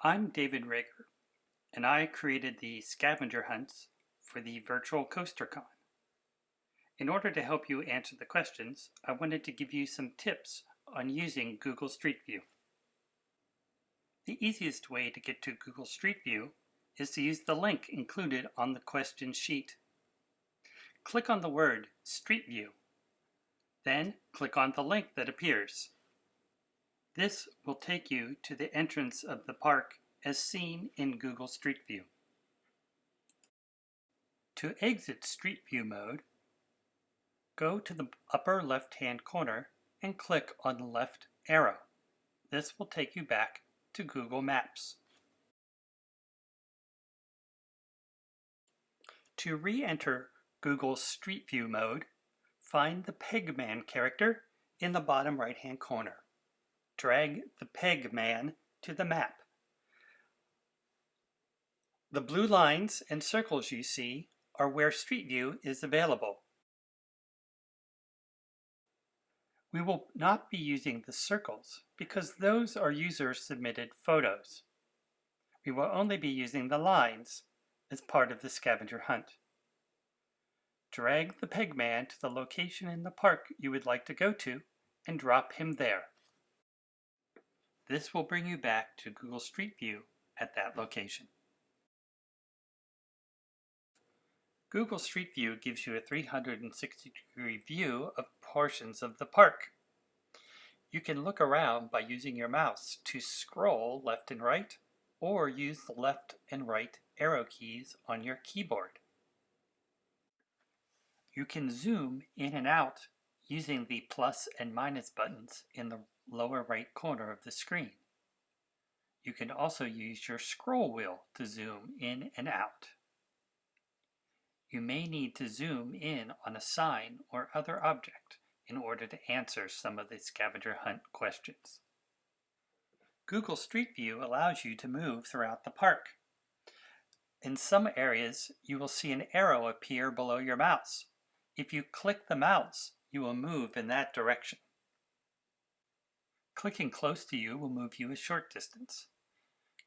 I'm David Rager, and I created the scavenger hunts for the virtual CoasterCon. In order to help you answer the questions, I wanted to give you some tips on using Google Street View. The easiest way to get to Google Street View is to use the link included on the question sheet. Click on the word Street View. Then click on the link that appears. This will take you to the entrance of the park as seen in Google Street View. To exit Street View mode, go to the upper left-hand corner and click on the left arrow. This will take you back to Google Maps. To re-enter Google Street View mode, find the Pegman character in the bottom right-hand corner. Drag the Pegman to the map. The blue lines and circles you see are where Street View is available. We will not be using the circles because those are user-submitted photos. We will only be using the lines as part of the scavenger hunt. Drag the Pegman to the location in the park you would like to go to and drop him there. This will bring you back to Google Street View at that location. Google Street View gives you a 360-degree view of portions of the park. You can look around by using your mouse to scroll left and right, or use the left and right arrow keys on your keyboard. You can zoom in and out using the plus and minus buttons in the lower right corner of the screen. You can also use your scroll wheel to zoom in and out. You may need to zoom in on a sign or other object in order to answer some of the scavenger hunt questions. Google Street View allows you to move throughout the park. In some areas, you will see an arrow appear below your mouse. If you click the mouse, you will move in that direction. Clicking close to you will move you a short distance.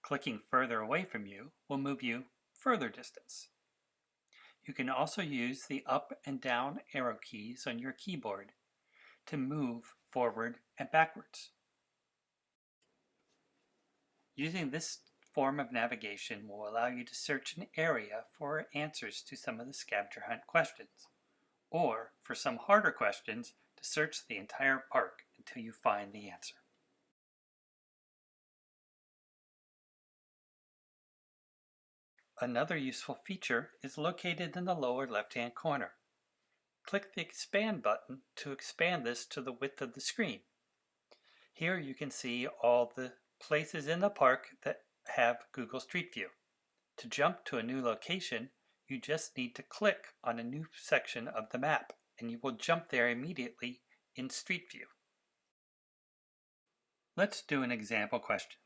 Clicking further away from you will move you further distance. You can also use the up and down arrow keys on your keyboard to move forward and backwards. Using this form of navigation will allow you to search an area for answers to some of the scavenger hunt questions, or for some harder questions to search the entire park until you find the answer. Another useful feature is located in the lower left-hand corner. Click the Expand button to expand this to the width of the screen. Here you can see all the places in the park that have Google Street View. To jump to a new location, you just need to click on a new section of the map, and you will jump there immediately in Street View. Let's do an example question.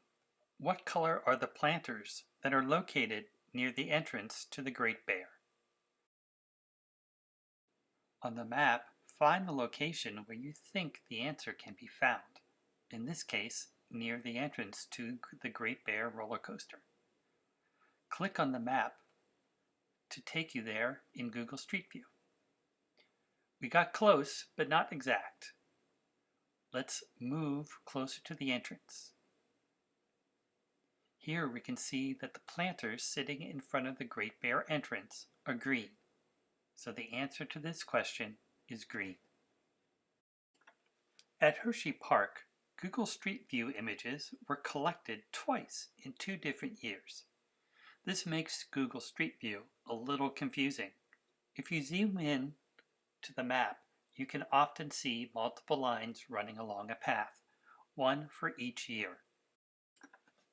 What color are the planters that are located near the entrance to the Great Bear? On the map, find the location where you think the answer can be found. In this case, near the entrance to the Great Bear roller coaster. Click on the map to take you there in Google Street View. We got close, but not exact. Let's move closer to the entrance. Here we can see that the planters sitting in front of the Great Bear entrance are green. So the answer to this question is green. At Hershey Park, Google Street View images were collected twice in 2 different years. This makes Google Street View a little confusing. If you zoom in to the map, you can often see multiple lines running along a path, one for each year.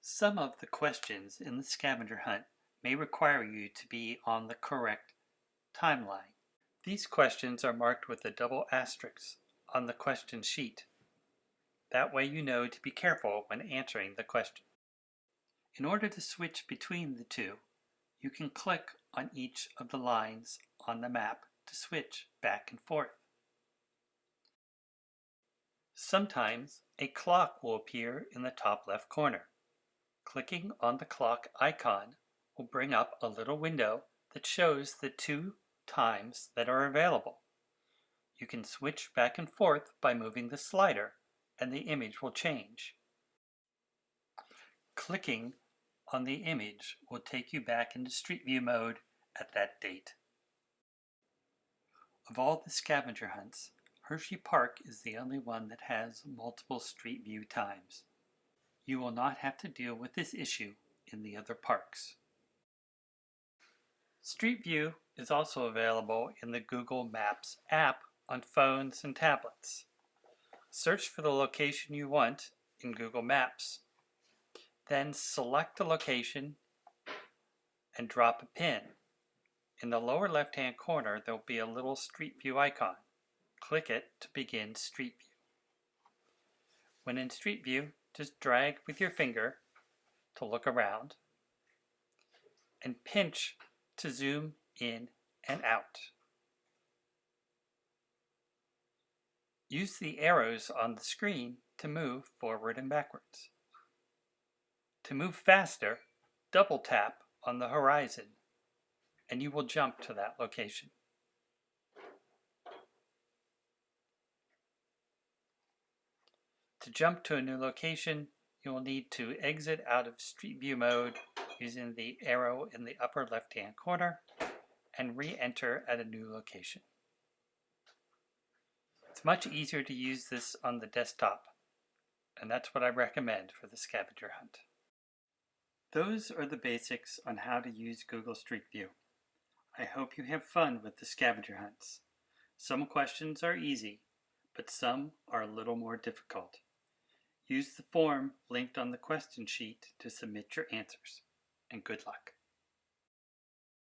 Some of the questions in the scavenger hunt may require you to be on the correct timeline. These questions are marked with a double asterisk on the question sheet. That way you know to be careful when answering the question. In order to switch between the two, you can click on each of the lines on the map to switch back and forth. Sometimes a clock will appear in the top left corner. Clicking on the clock icon will bring up a little window that shows the 2 times that are available. You can switch back and forth by moving the slider, and the image will change. Clicking on the image will take you back into Street View mode at that date. Of all the scavenger hunts, Hershey Park is the only one that has multiple Street View times. You will not have to deal with this issue in the other parks. Street View is also available in the Google Maps app on phones and tablets. Search for the location you want in Google Maps. Then select the location and drop a pin. In the lower left-hand corner, there will be a little Street View icon. Click it to begin Street View. When in Street View, just drag with your finger to look around and pinch to zoom in and out. Use the arrows on the screen to move forward and backwards. To move faster, double tap on the horizon and you will jump to that location. To jump to a new location, you will need to exit out of Street View mode using the arrow in the upper left-hand corner and re-enter at a new location. It's much easier to use this on the desktop, and that's what I recommend for the scavenger hunt. Those are the basics on how to use Google Street View. I hope you have fun with the scavenger hunts. Some questions are easy, but some are a little more difficult. Use the form linked on the question sheet to submit your answers, and good luck.